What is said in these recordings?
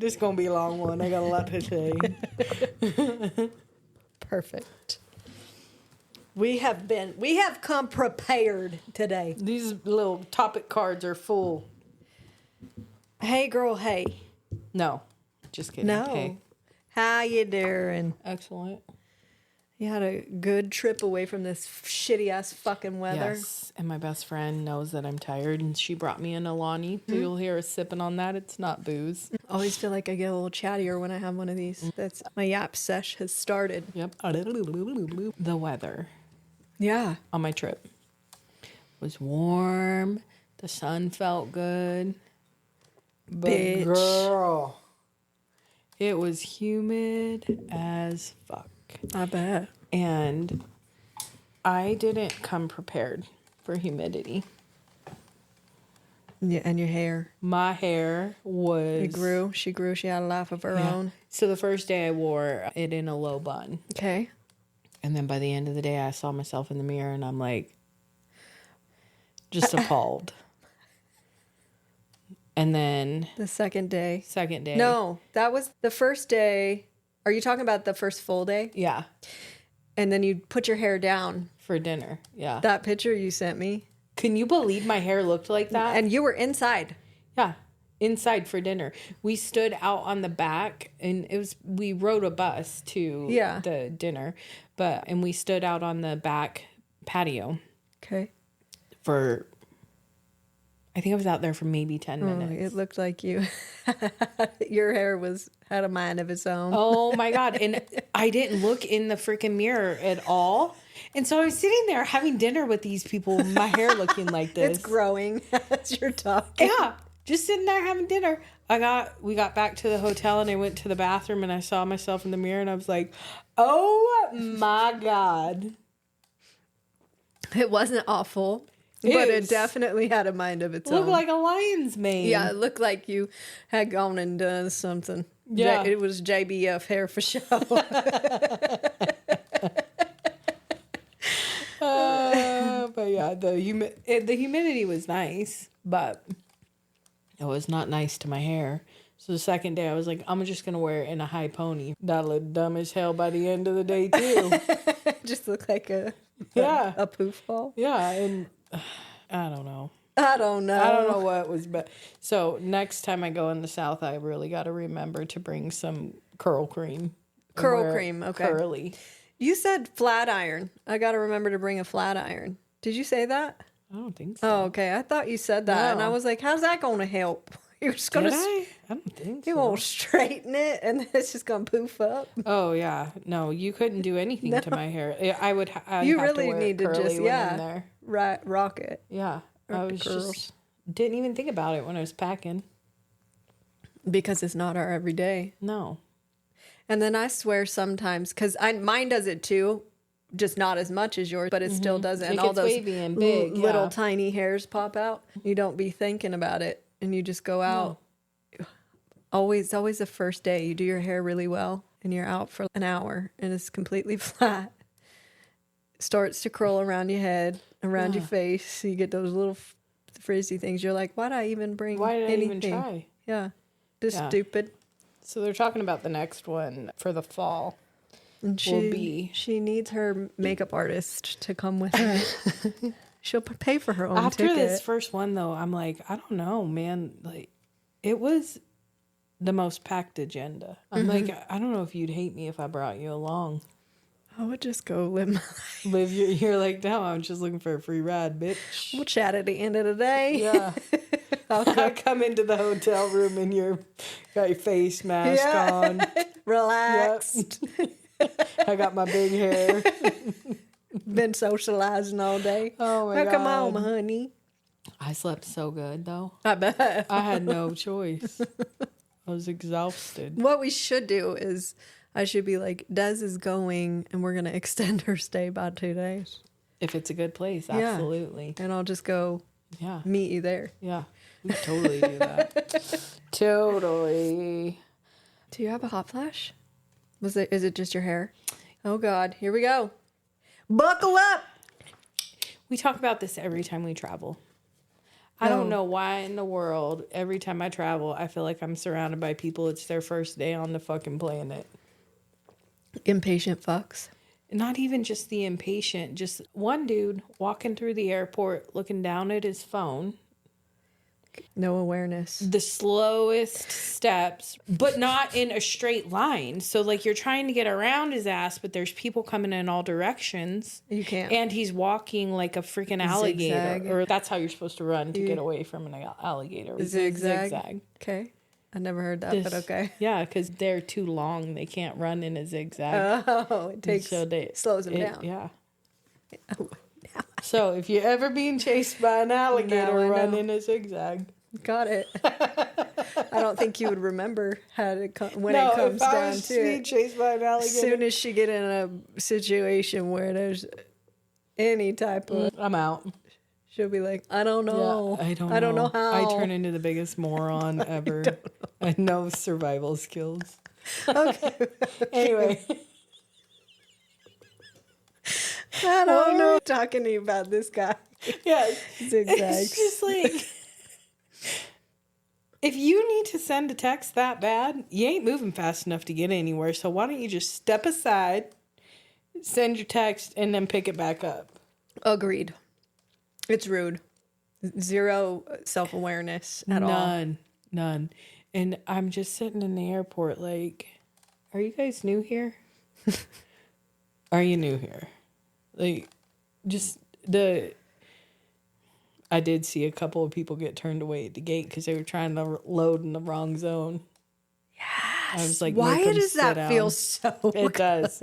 This is going to be a long one. I got a lot to say. Perfect. We have come prepared today. These little topic cards are full. Hey, girl, hey. No, just kidding. No. Hey. How you doing? Excellent. You had a good trip away from this shitty-ass fucking weather? Yes, and my best friend knows that I'm tired, and she brought me an Alani. So you'll hear us sipping on that. It's not booze. I always feel like I get a little chattier when I have one of these. That's my yap sesh has started. Yep. The weather Yeah. on my trip was warm. The sun felt good. But Bitch. girl, it was humid as fuck. I bet. And I didn't come prepared for humidity. Yeah, and your hair. My hair was... It grew. She grew. She had a life of her own. So the first day I wore it in a low bun. Okay. And then by the end of the day, I saw myself in the mirror and I'm like, just appalled. And then... The second day. No, that was the first day. Are you talking about the first full day? Yeah. And then you put your hair down. For dinner. Yeah. That picture you sent me. Can you believe my hair looked like that? And you were inside. Yeah. Inside for dinner. We stood out on the back and we rode a bus to the dinner, and we stood out on the back patio. Okay. For, I think I was out there for maybe 10 minutes. It looked like your hair had a mind of its own. Oh my God. And I didn't look in the freaking mirror at all. And so I was sitting there having dinner with these people, my hair looking like this. It's growing as you're talking. Yeah. Just sitting there having dinner. We got back to the hotel and I went to the bathroom and I saw myself in the mirror and I was like, oh my God. It wasn't awful. But it definitely had a mind of its own. Looked like a lion's mane. Yeah, it looked like you had gone and done something. Yeah. It was JBF hair for show. But yeah, the humidity was nice, but it was not nice to my hair. So the second day I was like, I'm just going to wear it in a high pony. That looked dumb as hell by the end of the day too. Just looked like a poof ball. Yeah, and I don't know. I don't know what was best. So next time I go in the South, I really got to remember to bring some curl cream. Curl cream, okay. Curly. You said flat iron. I got to remember to bring a flat iron. Did you say that? I don't think so. Oh, okay. I thought you said that, and I was like, how's that going to help? You're just going to... I don't think so. You won't straighten it, and then it's just going to poof up. Oh, yeah. No, you couldn't do anything to my hair. I would you have really to wear need to just, there. rock it. Yeah. I was just... Didn't even think about it when I was packing. Because it's not our everyday. No. And then I swear sometimes, because mine does it too, just not as much as yours, but it still does it. And all those wavy and big, little tiny hairs pop out. You don't be thinking about it, and you just go out. No. Always the first day, you do your hair really well, and you're out for an hour, and it's completely flat. It starts to curl around your head, around your face. So you get those little frizzy things. You're like, why'd I even bring anything? Why did I even try? Yeah. Just stupid. So they're talking about the next one for the fall. And she needs her makeup artist to come with her. She'll pay for her own ticket. After this first one, though, I'm like, I don't know, man. Like, it was the most packed agenda. I'm like, I don't know if you'd hate me if I brought you along. I would just go live my life. You're like, no, I'm just looking for a free ride, bitch. We'll chat at the end of the day. Yeah. I come into the hotel room and got your face mask on. Relaxed. Yep. I got my big hair. Been socializing all day. Oh, my God. Come home, honey. I slept so good, though. I bet. I had no choice. I was exhausted. What we should do is I should be like, Des is going and we're going to extend her stay by 2 days. If it's a good place, absolutely. And I'll just go meet you there. Yeah. We totally do that. Totally. Do you have a hot flash? Is it just your hair? Oh God, here we go. Buckle up. We talk about this every time we travel. I don't know why in the world, every time I travel, I feel like I'm surrounded by people. It's their first day on the fucking planet. Impatient fucks. Not even just the impatient, just one dude walking through the airport looking down at his phone. No awareness. The slowest steps, but not in a straight line. So, like, you're trying to get around his ass, but there's people coming in all directions. You can't. And he's walking like a freaking alligator. Zigzag. Or that's how you're supposed to run to get away from an alligator. Zigzag. Okay. I never heard that, but okay. Yeah, because they're too long. They can't run in a zigzag. Oh, it takes slows them down. Yeah. Oh, So if you're ever being chased by an alligator, run in a zigzag. got it. I don't think you would remember how to when it comes if I down was to being it. chased by an alligator, As soon as she get in a situation where there's any type of, I'm out. she'll be like, I don't know. Yeah, I don't know how. I turn into the biggest moron ever. I have no survival skills. Okay. Anyway. I don't know. Talking to you about this guy. Yeah. Zigzags. It's just like, if you need to send a text that bad, you ain't moving fast enough to get anywhere. So why don't you just step aside, send your text, and then pick it back up? Agreed. It's rude. Zero self-awareness at all. None. And I'm just sitting in the airport like, are you guys new here? Are you new here? Like, I did see a couple of people get turned away at the gate because they were trying to load in the wrong zone. Yes. I was like, why does that feel so It does.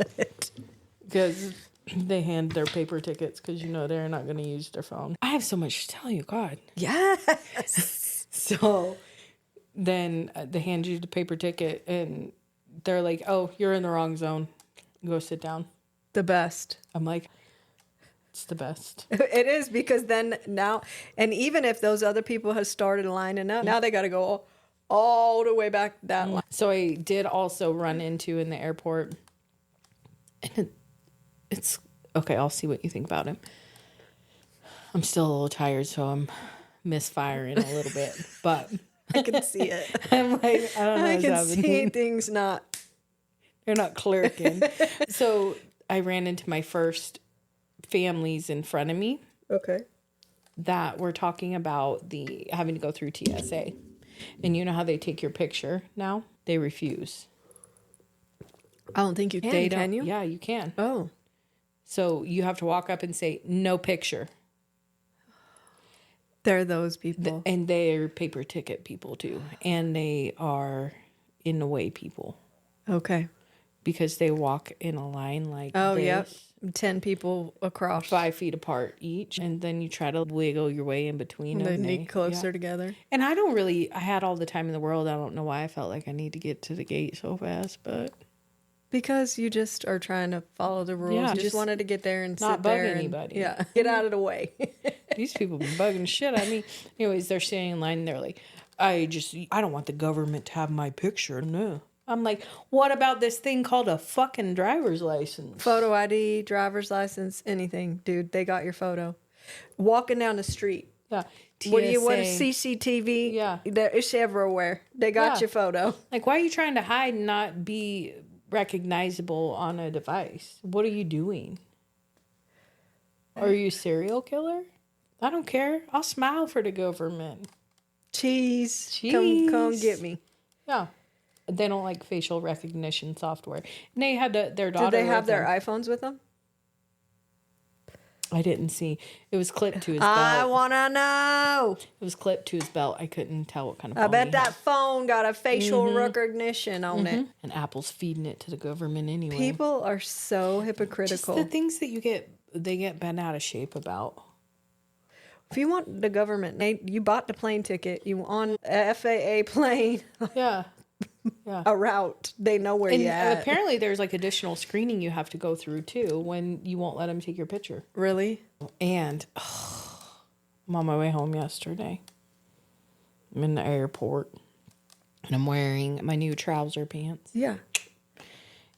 Because they hand their paper tickets because, they're not going to use their phone. I have so much to tell you, God. Yes. So then they hand you the paper ticket and they're like, oh, you're in the wrong zone. Go sit down. The best. I'm like, it's the best. It is, because then now, and even if those other people have started lining up, now they got to go all the way back that line. So I did also run into in the airport, and it's okay. I'll see what you think about it. I'm still a little tired, so I'm misfiring a little bit, but I can see it. I'm like, I don't know. I what's can happening. see things They're not clerking. So I ran into my first families in front of me. Okay. That were talking about the having to go through TSA. And you know how they take your picture now? They refuse. I don't think you can. Can you? Yeah, you can. Oh. So you have to walk up and say, no picture. They're those people. And they're paper ticket people too. And they are in the way people. Okay. Because they walk in a line like this. Yep. 10 people across. 5 feet apart each. And then you try to wiggle your way in between them. They need closer together. And I had all the time in the world. I don't know why I felt like I need to get to the gate so fast, but. Because you just are trying to follow the rules. Yeah, you just wanted to get there and not sit bug there anybody. Yeah, get out of the way. These people been bugging shit out of me. Anyways, they're standing in line and they're like, I don't want the government to have my picture. No. I'm like, what about this thing called a fucking driver's license? Photo ID, driver's license, anything. Dude, they got your photo. Walking down the street. Yeah. TSA. What do you want? CCTV? Yeah. It's everywhere. They got your photo. Like, why are you trying to hide and not be recognizable on a device? What are you doing? Are you a serial killer? I don't care. I'll smile for the government. Cheese. Come get me. Yeah. They don't like facial recognition software. And they had their daughter. Did they have their iPhones with them? I didn't see. It was clipped to his belt. I want to know. It was clipped to his belt. I couldn't tell what kind of phone I bet that phone got a facial recognition on it. And Apple's feeding it to the government anyway. People are so hypocritical. Just the things that they get bent out of shape about. If you want the government, you bought the plane ticket. You on a FAA plane. Yeah. Yeah. A route. They know where you're at. Apparently there's like additional screening you have to go through too when you won't let them take your picture. Really? And I'm on my way home yesterday. I'm in the airport and I'm wearing my new trouser pants. Yeah.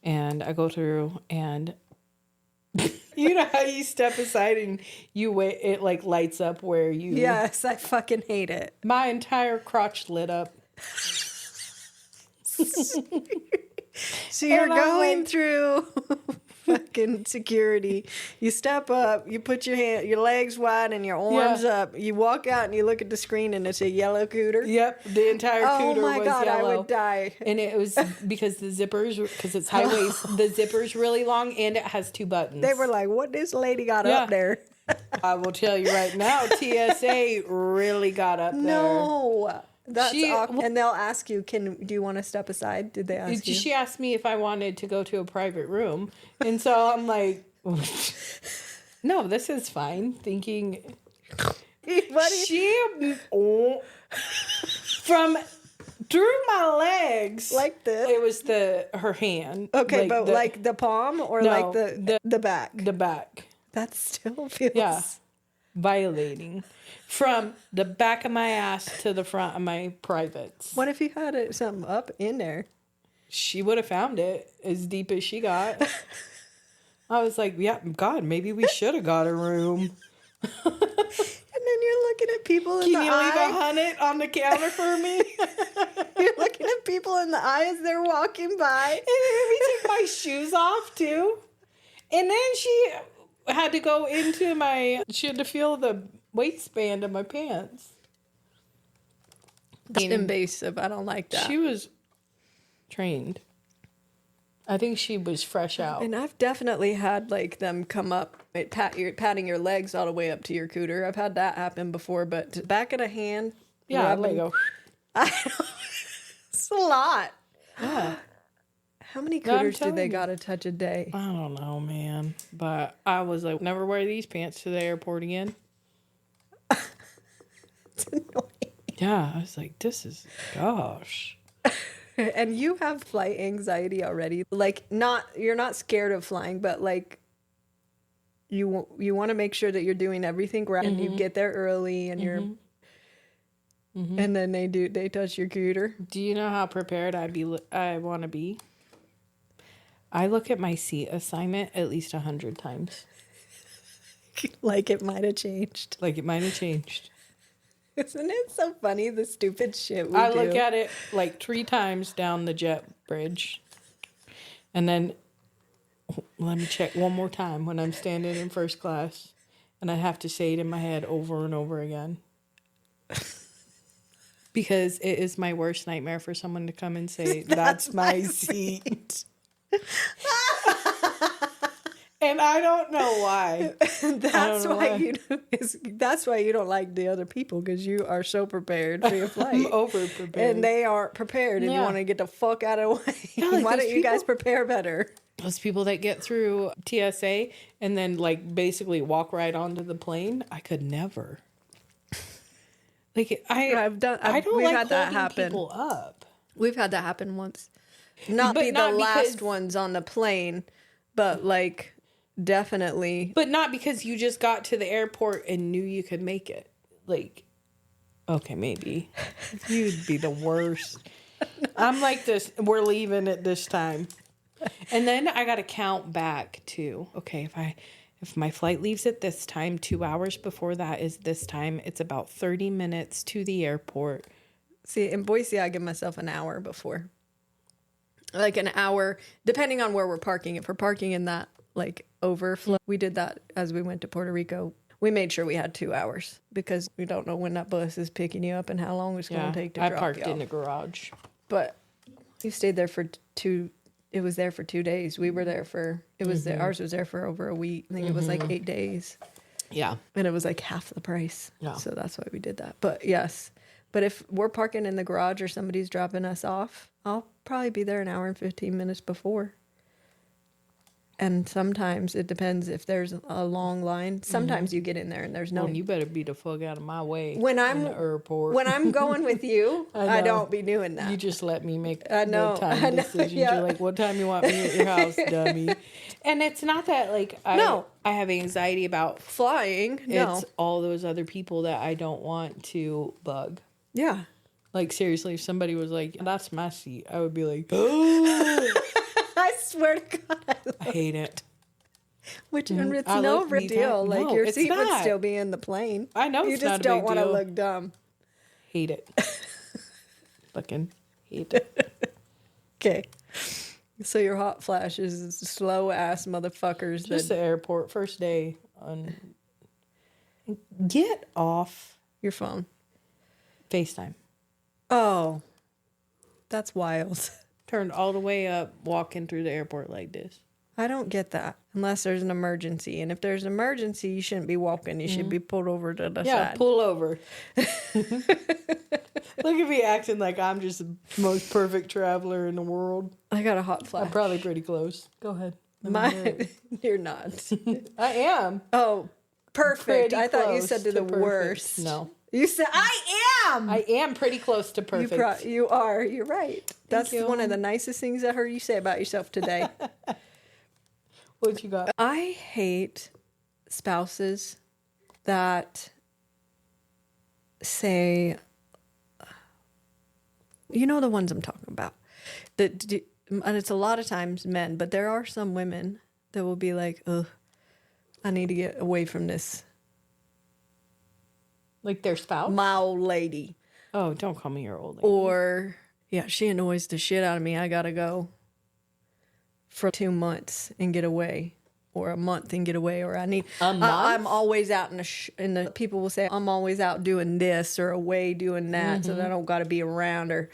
And I go through and You know how you step aside and you wait, it like lights up where you. Yes, I fucking hate it. My entire crotch lit up. So you're And I'm going like- through fucking security. You step up, you put your legs wide and your arms up. You walk out and you look at the screen and it's a yellow cooter. Yep, the entire cooter Oh my was God, yellow. I would die. And it was because the zippers, because it's high waist, the zipper's really long and it has 2 buttons. They were like, what this lady got Yeah. up there? I will tell you right now, TSA really got up there. No. That's She- awkward. And they'll ask you, do you want to step aside? Did they ask you? She asked me if I wanted to go to a private room. And so I'm like, no, this is fine. Thinking, she, from through my legs. Like this? It was her hand. Okay, but like the palm or No, like the back? The back. That still feels... Yeah. Violating. From the back of my ass to the front of my privates. What if you had something up in there? She would have found it as deep as she got. I was like, yeah, God, maybe we should have got a room. And then you're looking at people in Can the you leave eye. $100 on the counter for me? You're looking at people in the eye as they're walking by. And then we took my shoes off too. And then she had to go into she had to feel the waistband of my pants. That's invasive. I don't like that. She was trained. I think she was fresh out. And I've definitely had like them come up, patting your legs all the way up to your cooter. I've had that happen before, but back of the hand, Yeah, I rubbing- let go. It's a lot. Yeah. How many No, I'm cooters do they telling you. got to touch a day? I don't know, man. But I was like, never wear these pants to the airport again. It's annoying. Yeah, I was like, this is, gosh. And you have flight anxiety already. Like, you're not scared of flying, but like, you want to make sure that you're doing everything right. And you get there early, and you're, and then they touch your cooter. Do you know how prepared I want to be? I look at my seat assignment at least 100 times. Like it might have changed. Like it might have changed. Isn't it so funny, the stupid shit we I do? look at it like 3 times down the jet bridge. And then let me check one more time when I'm standing in first class. And I have to say it in my head over and over again. Because it is my worst nightmare for someone to come and say, that's my seat. And I don't know why. That's why you don't like the other people, because you are so prepared for your flight. I'm over prepared. And they aren't prepared, and you Yeah. want to get the fuck out of the way. Yeah, like Why those don't you guys people- prepare better? Those people that get through TSA and then like basically walk right onto the plane, I could never. Like we've I don't like had that holding happen. people up. We've had that happen once. Not But be not the last because- ones on the plane, but like definitely. But not because you just got to the airport and knew you could make it. Like, okay, maybe. You'd be the worst. I'm like this, we're leaving at this time. And then I got to count back too. Okay, if my flight leaves at this time, 2 hours before that is this time, it's about 30 minutes to the airport. See, in Boise, I give myself an hour before. Like an hour, depending on where we're parking. If we're parking in that like overflow, we did that as we went to Puerto Rico. We made sure we had 2 hours because we don't know when that bus is picking you up and how long it's going to take to drop parked you in off. the garage. But you stayed there for it was there for 2 days. We were there for, ours was there for over a week. I think it was like 8 days. Yeah. And it was like half the price. Yeah. So that's why we did that. But yes. But if we're parking in the garage or somebody's dropping us off, I'll probably be there an hour and 15 minutes before. And sometimes it depends if there's a long line. Sometimes you get in there and there's no. Well, you better be the fuck out of my way When I'm- in the airport. When I'm going with you, I know. don't be doing that. You just let me make I know, the time I know, decisions. yeah. You're like, what time you want me at your house, dummy? And it's not that like I have anxiety about. Flying, no. It's all those other people that I don't want to bug. Yeah. Like seriously, if somebody was like, "That's my seat," I would be like, "Oh, I swear to God, I hate it." Which and it's I no looked big many deal. times. Like No, your it's seat would not. still be in the plane. I know You it's just not a don't big want to deal. look dumb. Hate it. Fucking hate it. Okay. So your hot flashes is slow ass motherfuckers Just that the airport, first day on. Get off your phone. FaceTime. Oh. That's wild. Turned all the way up, walking through the airport like this. I don't get that unless there's an emergency. And if there's an emergency, you shouldn't be walking. You should be pulled over to the Yeah, side. pull over. Look at me acting like I'm just the most perfect traveler in the world. I got a hot flash. I'm probably pretty close. Go ahead. You're not. I am. Oh, perfect. Pretty I thought you close said to the perfect. worst. No. You said, I am. I am pretty close to perfect. You are. You're right. That's you. one of the nicest things I heard you say about yourself today. What you got? I hate spouses that say, you know the ones I'm talking about. And it's a lot of times men, but there are some women that will be like, ugh, I need to get away from this. Like their spouse? My old lady. Oh, don't call me your old lady. Or, yeah, she annoys the shit out of me. I gotta go for 2 months and get away. Or a month and get away. Or I need... A month? I'm always out in the... People will say, I'm always out doing this or away doing that so that I don't gotta be around. Or...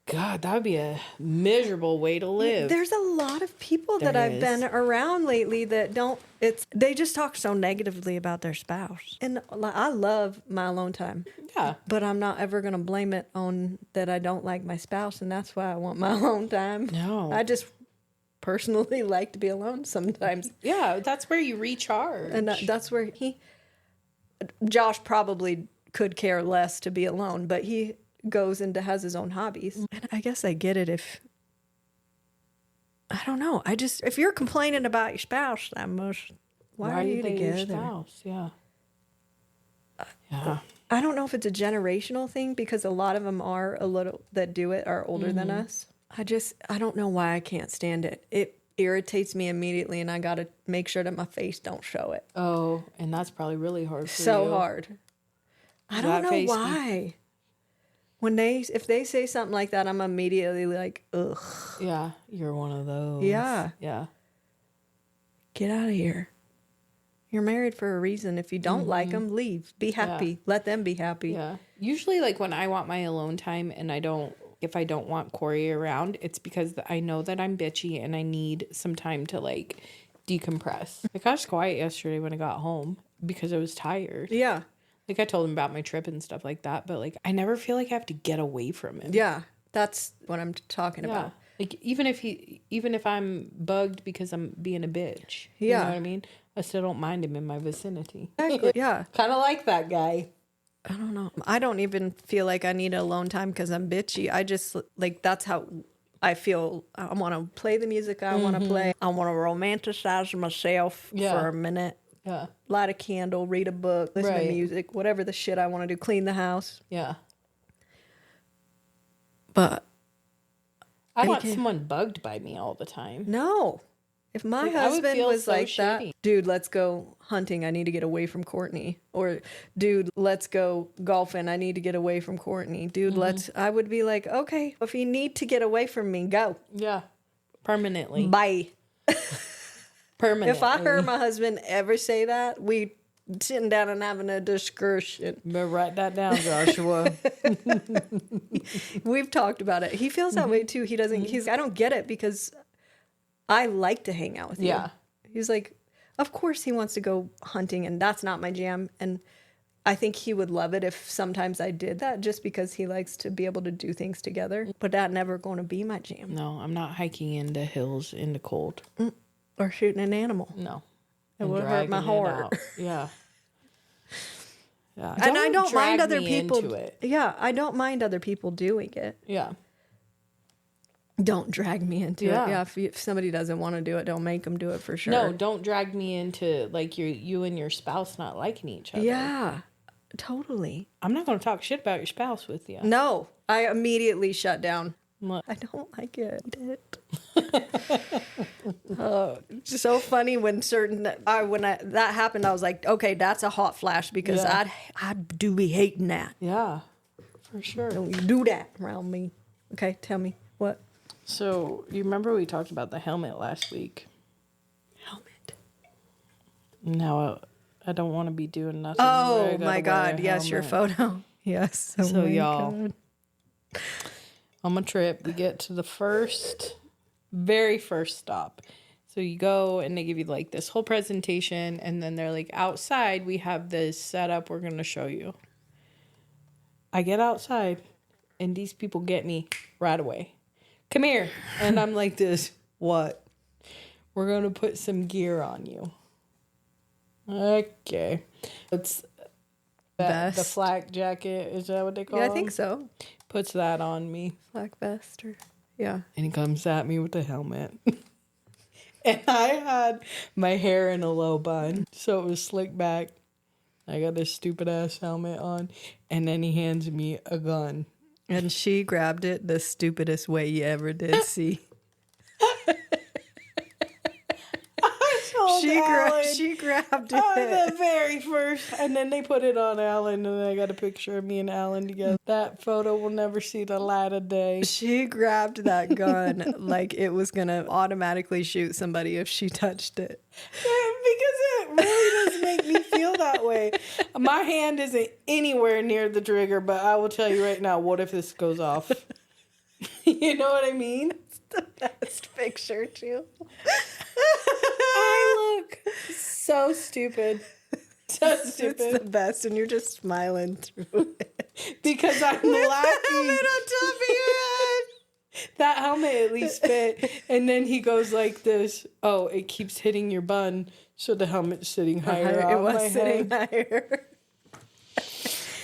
God, that would be a miserable way to live. There's a lot of people that I've been around lately that don't... They just talk so negatively about their spouse. And I love my alone time. Yeah. But I'm not ever going to blame it on that I don't like my spouse, and that's why I want my alone time. No. I just personally like to be alone sometimes. Yeah, that's where you recharge. And that's where Josh probably could care less to be alone, but he goes and has his own hobbies. And I guess I get it if... I don't know. If you're complaining about your spouse that much, why are you together? Your spouse? Yeah. Yeah. I don't know if it's a generational thing because a lot of them that do it are older than us. I don't know why I can't stand it. It irritates me immediately and I got to make sure that my face don't show it. Oh, and that's probably really hard for you. So hard. I don't know why. If they say something like that, I'm immediately like, ugh. Yeah, you're one of those. Yeah. Yeah. Get out of here. You're married for a reason. If you don't like them, leave. Be happy. Yeah. Let them be happy. Yeah. Usually, like, when I want my alone time and if I don't want Corey around, it's because I know that I'm bitchy and I need some time to, like, decompress. Like, I was quiet yesterday when I got home because I was tired. Yeah. Like, I told him about my trip and stuff like that, but, like, I never feel like I have to get away from him. Yeah, that's what I'm talking about. Like, even if I'm bugged because I'm being a bitch. Yeah. You know what I mean? I still don't mind him in my vicinity. Exactly. Yeah. Kind of like that guy. I don't know. I don't even feel like I need alone time because I'm bitchy. I just, like, that's how I feel. I want to play the music I want to play. I want to romanticize myself for a minute. Yeah. Light a candle, read a book, listen to music, whatever the shit I want to do, clean the house. Yeah. But I want someone bugged by me all the time. No. If my husband was so like that, dude, let's go hunting. I need to get away from Courtney. Or, dude, let's go golfing. I need to get away from Courtney. Dude, I would be like, okay, if you need to get away from me, go. Yeah. Permanently. Bye. Permanently. If I heard my husband ever say that, we sitting down and having a discussion. But write that down, Joshua. We've talked about it. He feels that way too. He doesn't. I don't get it because I like to hang out with you. Yeah. He's like, of course he wants to go hunting, and that's not my jam. And I think he would love it if sometimes I did that, just because he likes to be able to do things together. But that never going to be my jam. No, I'm not hiking into hills in the cold. Or shooting an animal. No. It would hurt my heart. Yeah. Yeah. And I don't mind other people. Into it. Yeah, I don't mind other people doing it. Yeah. Don't drag me into it. Yeah, if somebody doesn't want to do it, don't make them do it for sure. No, don't drag me into, like, you and your spouse not liking each other. Yeah, totally. I'm not going to talk shit about your spouse with you. No, I immediately shut down. I don't like it. It's so funny when that happened. I was like, okay, that's a hot flash because Yeah. I do be hating that. Yeah, for sure. Don't you do that around me? Okay, tell me what So, you remember we talked about the helmet last week? helmet. Now, I don't want to be doing nothing. Oh my God! Yes, your helmet. photo. Yes. Oh So, my y'all, God. on my trip, we get to the very first stop. So you go and they give you like this whole presentation, and then they're like, outside, we have this setup we're going to show you. I get outside, and these people get me right away. Come here. And I'm like this, what? We're going to put some gear on you. Okay. It's the flak jacket. Is that what they call it? Yeah, I think so. Puts that on me. Black vest or yeah. And he comes at me with the helmet. And I had my hair in a low bun, so it was slicked back. I got this stupid ass helmet on, and then he hands me a gun. And she grabbed it the stupidest way you ever did see. She grabbed it. The very first, and then they put it on Alan, and I got a picture of me and Alan together. That photo will never see the light of day. She grabbed that gun like it was gonna automatically shoot somebody if she touched it. Because it really does make me feel that way. My hand isn't anywhere near the trigger, but I will tell you right now, what if this goes off? You know what I mean? It's the best picture too. I look so stupid. So stupid. It's the best, and you're just smiling through it. Because I'm laughing. Helmet on top of your head. That helmet at least fit. And then he goes like this. Oh, it keeps hitting your bun, so the helmet's sitting higher It off my was sitting head. higher.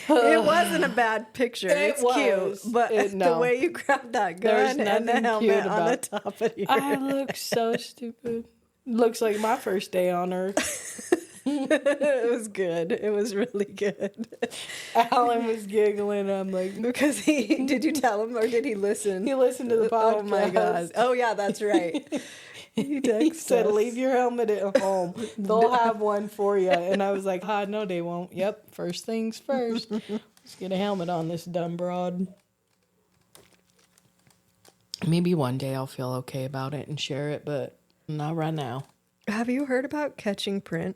It wasn't a bad picture. It's was. cute, but the way you grabbed that gun and the helmet on the top of your I head. look so stupid. Looks like my first day on Earth. It was good. It was really good. Alan was giggling. I'm like, Because did you tell him or did he listen? he listened to the podcast. Oh my God. Oh yeah, that's right. He said, leave your helmet at home. They'll have one for you. And I was like, no, they won't. Yep, first things first. Let's get a helmet on this dumb broad. Maybe one day I'll feel okay about it and share it, but not right now. Have you heard about catching print?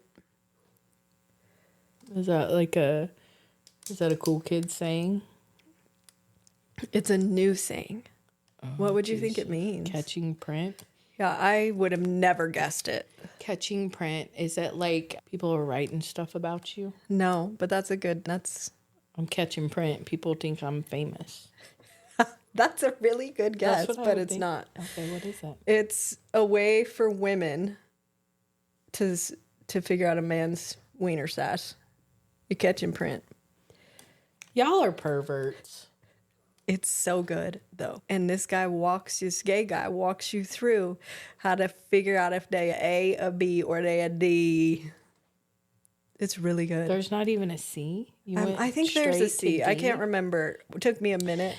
Is that a cool kid saying? It's a new saying. Oh, What would you think it means? Catching print? Yeah, I would have never guessed it. Catching print. Is it like people are writing stuff about you? No, but that's I'm catching print. People think I'm famous. that's a really good guess, That's what I but would it's think. not. Okay, what is that? It's a way for women to figure out a man's wiener size. You catch him print. Y'all are perverts. It's so good though. And this gay guy walks you through how to figure out if they A, a B, or they a D. It's really good. There's not even a C? I think there's a straight C. to I D? can't remember. It took me a minute.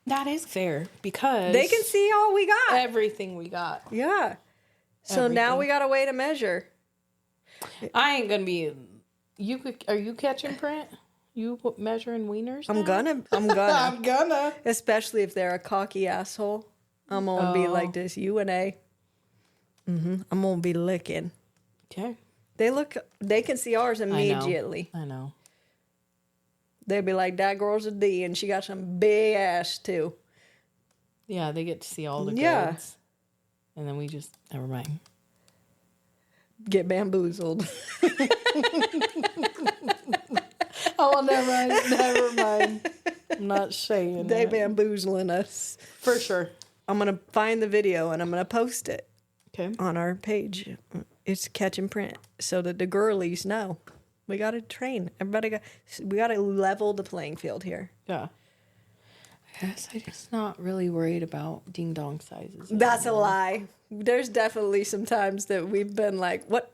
That is fair because They can see all we got. everything we got. Yeah. So now Everything. we got a way to measure. I ain't gonna be. Are you catching print? You measuring wieners? I'm now? gonna. I'm gonna. Especially if they're a cocky asshole. I'm gonna be like this. You and A. I'm gonna be licking. Okay. They can see ours I know. immediately. I know. They'd be like, that girl's a D and she got some big ass too. Yeah, they get to see all the Yeah. goods. And then we just, never mind. Get bamboozled. Oh, never mind. I'm not saying They that. bamboozling us. For sure. I'm gonna find the video and I'm gonna post it Okay. on our page. It's catch and print so that the girlies know. We gotta train. We gotta level the playing field here. Yeah. I guess I'm just not really worried about ding dong sizes. That's a lie. There's definitely some times that we've been like, what?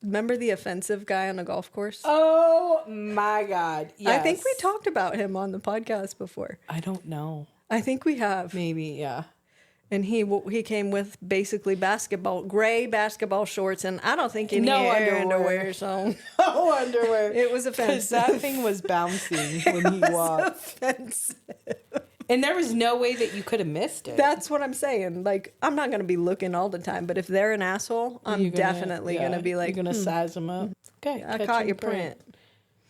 Remember the offensive guy on the golf course? Oh my God. Yes. I think we talked about him on the podcast before. I don't know. I think we have. Maybe, yeah. And he came with basically gray basketball shorts, and I don't think any No air underwear. underwear. So No underwear. it was Because offensive. that thing was bouncing when he walked. Offensive. And there was no way that you could have missed it. That's what I'm saying. Like, I'm not going to be looking all the time, but if they're an asshole, I'm definitely going to be like, you're going to size them up. Okay, I catch caught and your print.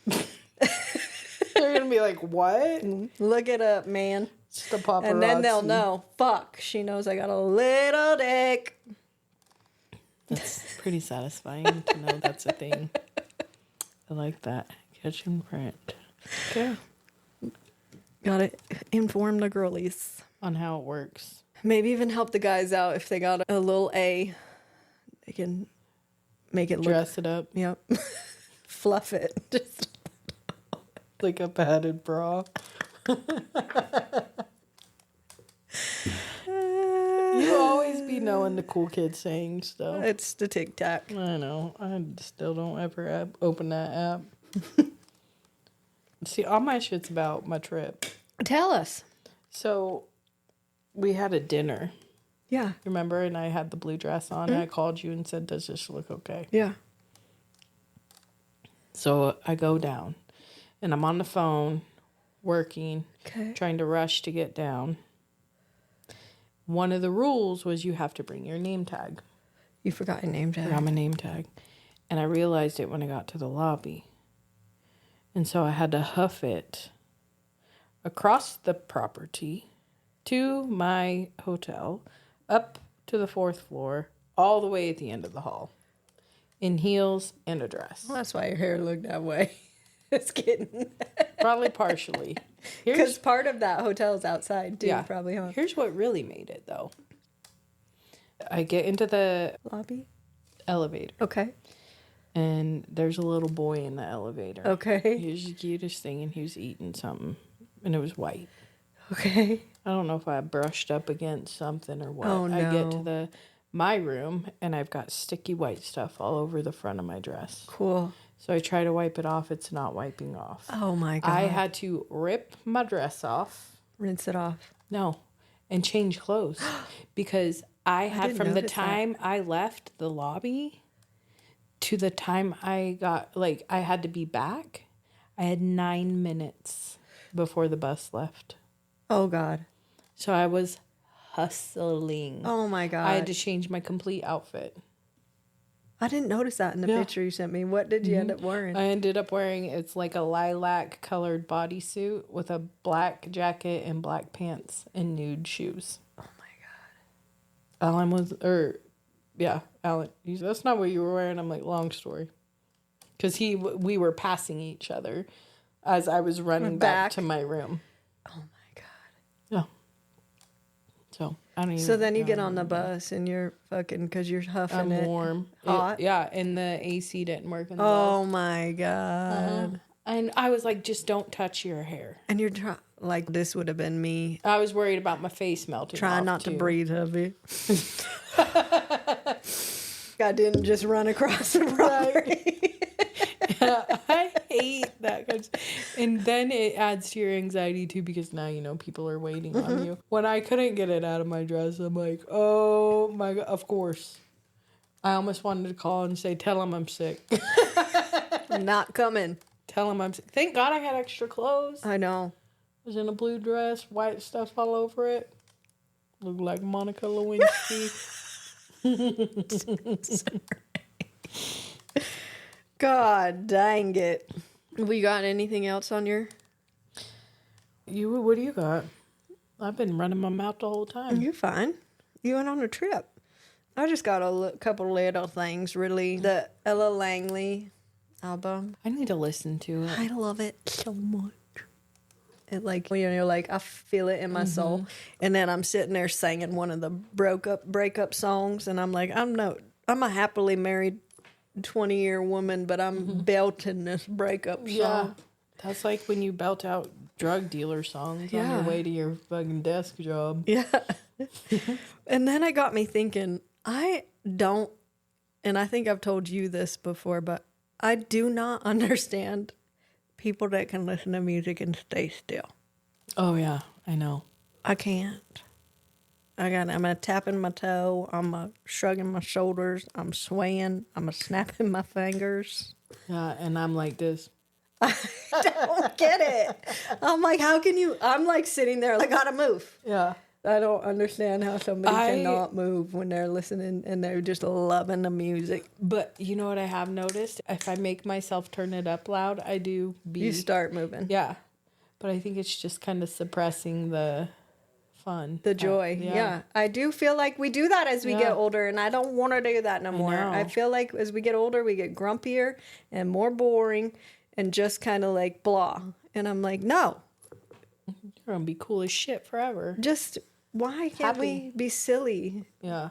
They're going to be like, what? Look it up, man. It's the paparazzi. And then they'll know, fuck, she knows I got a little dick. That's pretty satisfying to know that's a thing. I like that. Catch and print. Okay. Gotta inform the girlies. On how it works. Maybe even help the guys out if they got a little A. They can make it look. Dress it up Yep. Fluff it. Just like a padded bra. You always be knowing the cool kid sayings, though. it's the Tic Tac. I know. I still don't ever open that app. See, all my shit's about my trip. Tell us. So, we had a dinner. Yeah. Remember? And I had the blue dress on. And I called you and said, does this look okay? Yeah. So, I go down. And I'm on the phone, working, trying to rush to get down. One of the rules was you have to bring your name tag. You forgot your name tag. I forgot my name tag. And I realized it when I got to the lobby. And so I had to huff it across the property to my hotel, up to the 4th floor, all the way at the end of the hall, in heels and a dress. Well, that's why your hair looked that way. Just kidding. Probably partially. Because part of that hotel's outside, too, probably, huh? Here's what really made it, though. I get into the Lobby? elevator. Okay. And there's a little boy in the elevator. Okay. He was the cutest thing, and he was eating something, and it was white. Okay. I don't know if I brushed up against something or what. Oh, no. I get to my room, and I've got sticky white stuff all over the front of my dress. Cool. So I try to wipe it off. It's not wiping off. Oh, my God. I had to rip my dress off. Rinse it off. No. And change clothes. Because I had, didn't from the notice time I left the lobby to the time I got, like, I had to be back, I had 9 minutes before the bus left. Oh, God. So I was hustling. Oh, my God. I had to change my complete outfit. I didn't notice that in the picture you sent me. What did you end up wearing? I ended up wearing, it's like a lilac colored bodysuit with a black jacket and black pants and nude shoes. Oh, my God. Alan was, Alan, that's not what you were wearing. I'm like, long story. Because we were passing each other as I was running back to my room. Oh, my God. Yeah. So, I don't even So then you get on the bus and you're fucking, because you're huffing I'm it. warm. Hot. And the AC didn't work in the Oh, bus. my God. And I was like, just don't touch your hair. And you're like, this would have been me. I was worried about my face melting Trying off, not too. to breathe heavy. I didn't just run across the property. I hate that kind of stuff. And then it adds to your anxiety too, because now you know people are waiting on you. When I couldn't get it out of my dress, I'm like, oh my God, of course. I almost wanted to call and say, tell him I'm sick. I'm not coming. Tell him I'm sick. Thank God I had extra clothes. I know. I was in a blue dress, white stuff all over it. Looked like Monica Lewinsky. God dang it. We got anything else on your... What do you got? I've been running my mouth the whole time. You're fine. You went on a trip. I just got a couple little things, really. The Ella Langley album. I need to listen to it. I love it so much. It like, you know, like I feel it in my soul. And then I'm sitting there singing one of the breakup songs, and I'm like, I'm a happily married 20-year woman, but I'm belting this breakup song. Yeah. That's like when you belt out drug dealer songs on your way to your fucking desk job. Yeah. And then it got me thinking, I don't, and I think I've told you this before, but I do not understand people that can listen to music and stay still. Oh, yeah. I know. I can't. I'm a tapping my toe. I'm a shrugging my shoulders. I'm swaying. I'm a snapping my fingers. Yeah, and I'm like this. Don't get it. I'm like, how can you? I'm like sitting there, like, gotta move. Yeah. I don't understand how somebody cannot move when they're listening and they're just loving the music. But you know what I have noticed? If I make myself turn it up loud, I do You start moving. Yeah. But I think it's just kind of suppressing the fun. The joy. Yeah. I do feel like we do that as we get older, and I don't want to do that no more. I feel like as we get older, we get grumpier and more boring and just kind of like blah. And I'm like, no. You're going to be cool as shit forever. Just, why can't we be silly? Yeah.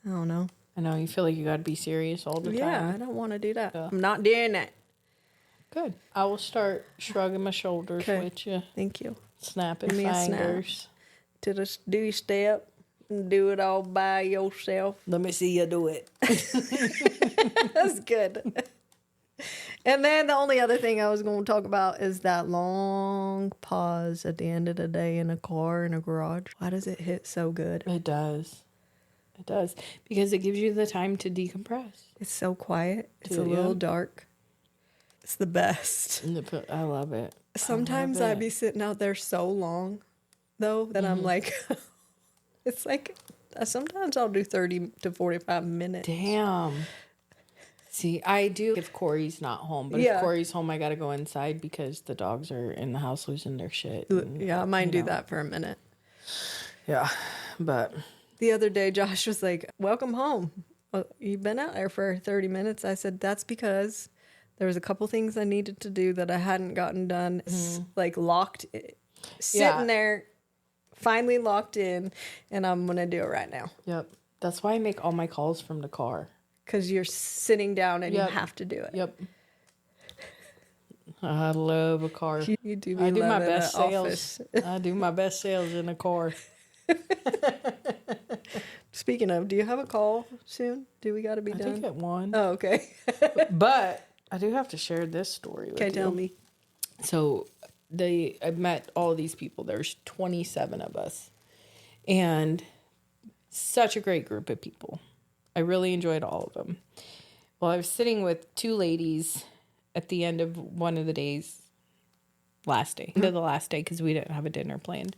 I don't know. I know. You feel like you got to be serious all the time. Yeah, I don't want to do that. I'm not doing that. Good. I will start shrugging my shoulders with you. Thank you. Snapping fingers. To the do step and do it all by yourself. Let me see you do it. That's good. And then the only other thing I was going to talk about is that long pause at the end of the day in a car in a garage. Why does it hit so good? It does. It does. Because it gives you the time to decompress. It's so quiet. It's a little dark. It's the best. I love it. Sometimes I'd be sitting out there so long, though, that I'm like, it's like, sometimes I'll do 30 to 45 minutes. Damn. See, I do if Corey's not home. But if Corey's home, I got to go inside because the dogs are in the house losing their shit. And, I might do that for a minute. Yeah, but... The other day, Josh was like, welcome home. You've been out there for 30 minutes. I said, that's because there was a couple things I needed to do that I hadn't gotten done. Like locked, sitting there, finally locked in, and I'm going to do it right now. Yep. That's why I make all my calls from the car. Because you're sitting down and you have to do it. Yep. I love a car. You do. I do my best sales. I do my best sales in a car. Speaking of, do you have a call soon? Do we got to be done? I think at 1. Oh, okay. But I do have to share this story with you. Okay, tell me. So I met all these people. There's 27 of us. And such a great group of people. I really enjoyed all of them. Well, I was sitting with 2 ladies at the end of one of the days, end of the last day, because we didn't have a dinner planned.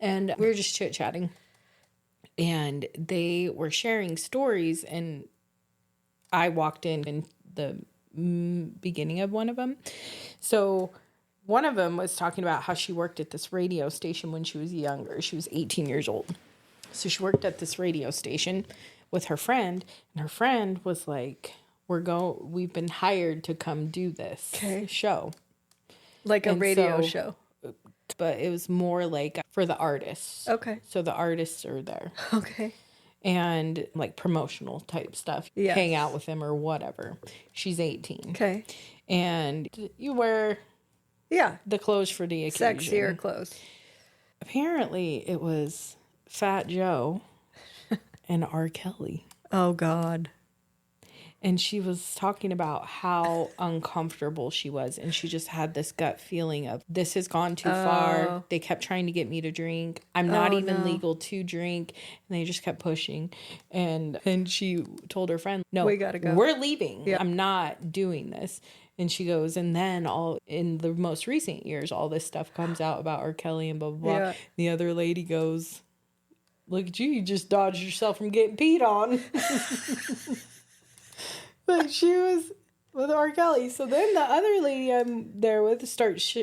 And we were just chit-chatting. And they were sharing stories, and I walked in the beginning of one of them. So one of them was talking about how she worked at this radio station when she was younger. She was 18 years old. So she worked at this radio station with her friend, and her friend was like, we've been hired to come do this show. Like a radio show. But it was more like for the artists. Okay. So the artists are there. Okay. And like promotional type stuff. Yes. Hang out with them or whatever. She's 18. Okay. And you wear the clothes for the occasion. Sexier clothes. Apparently it was Fat Joe and R. Kelly. Oh, God. And she was talking about how uncomfortable she was. And she just had this gut feeling of, this has gone too far. They kept trying to get me to drink. I'm not even legal to drink. And they just kept pushing. And she told her friend, no, we gotta go. We're leaving. Yeah. I'm not doing this. And she goes, and then in the most recent years, all this stuff comes out about R. Kelly and blah, blah, blah. Yeah. The other lady goes, look at you. You just dodged yourself from getting peed on. But she was with R. Kelly. So then the other lady I'm there with starts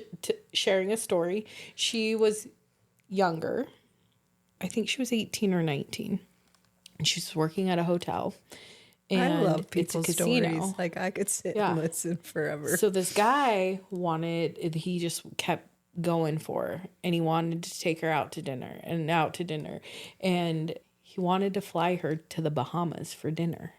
sharing a story. She was younger. I think she was 18 or 19. And she was working at a hotel. And I love people's it's a casino. stories. Like, I could sit and listen forever. So this guy he just kept going for her. And he wanted to take her out to dinner. And he wanted to fly her to the Bahamas for dinner.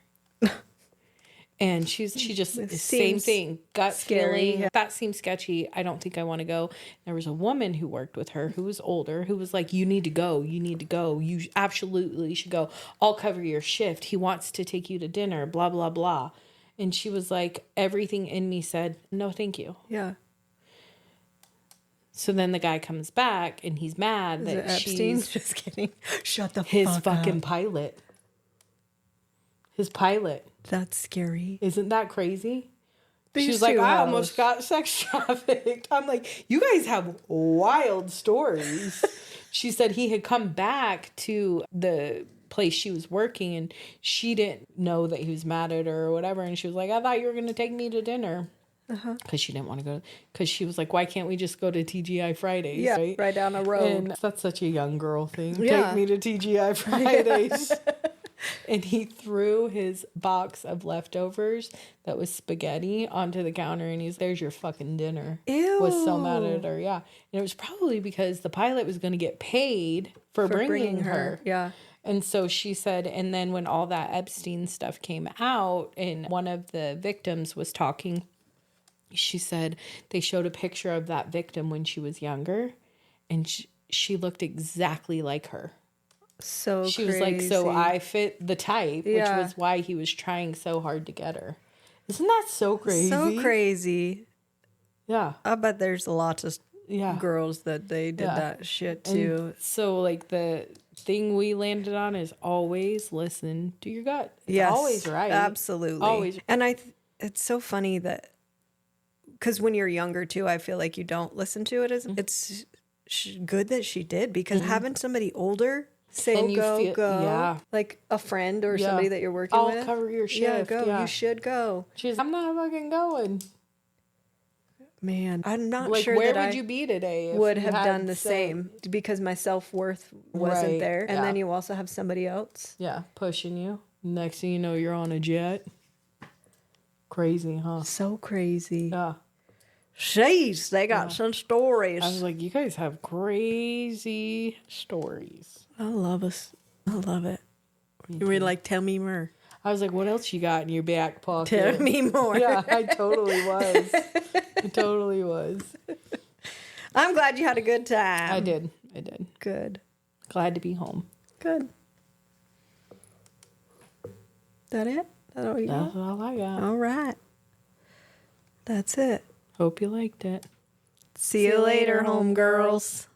And she just, same thing, gut feeling. That seems sketchy. I don't think I want to go. There was a woman who worked with her who was older, who was like, you need to go. You absolutely should go. I'll cover your shift. He wants to take you to dinner, blah, blah, blah. And she was like, everything in me said, no, thank you. Yeah. So then the guy comes back and he's mad Is that it Epstein? she's Just kidding. Shut the his fuck fucking up. pilot. His pilot. That's scary. Isn't that crazy? These She was like, two I hoes. almost got sex trafficked. I'm like, you guys have wild stories. She said he had come back to the place she was working and she didn't know that he was mad at her or whatever. And she was like, I thought you were going to take me to dinner. Because she didn't want to go. Because she was like, why can't we just go to TGI Fridays? Yeah, right? right down the road. And that's such a young girl thing. Yeah. Take me to TGI Fridays. And he threw his box of leftovers that was spaghetti onto the counter and he's, there's your fucking dinner. Ew. Was so mad at her, yeah. And it was probably because the pilot was going to get paid for bringing her. Yeah. And so she said, and then when all that Epstein stuff came out and one of the victims was talking, she said they showed a picture of that victim when she was younger and she looked exactly like her. So She crazy. was like, so I fit the type, Yeah. which was why he was trying so hard to get her. Isn't that so crazy? So crazy. Yeah. I bet there's lots of Yeah. girls that they did Yeah. that shit too. And so like the thing we landed on is always listen to your gut. It's Yes, always right. Absolutely. Always. And it's so funny that, because when you're younger too, I feel like you don't listen to it as, it's good that she did, because having somebody older say, And you go, feel- go, yeah. like a friend or Yeah. somebody that you're working I'll with. cover your Yeah, shift. go. Yeah. You should go. She's, I'm not fucking going. Man, I'm not Like, sure where that would I you be today? If would you have had done the said- same, because my self-worth wasn't Right, there. And yeah. then you also have somebody else. Yeah, pushing you. Next thing you know, you're on a jet. Crazy, huh? So crazy. Yeah. Jeez, they got some stories. I was like, you guys have crazy stories. I love us. I love it. You were like, tell me more. I was like, what else you got in your back pocket? Tell me more. Yeah, I totally was. I totally was. I'm glad you had a good time. I did. Good. Glad to be home. Good. That it? That all you That's got? all I got. All right. That's it. Hope you liked it. See you later, homegirls.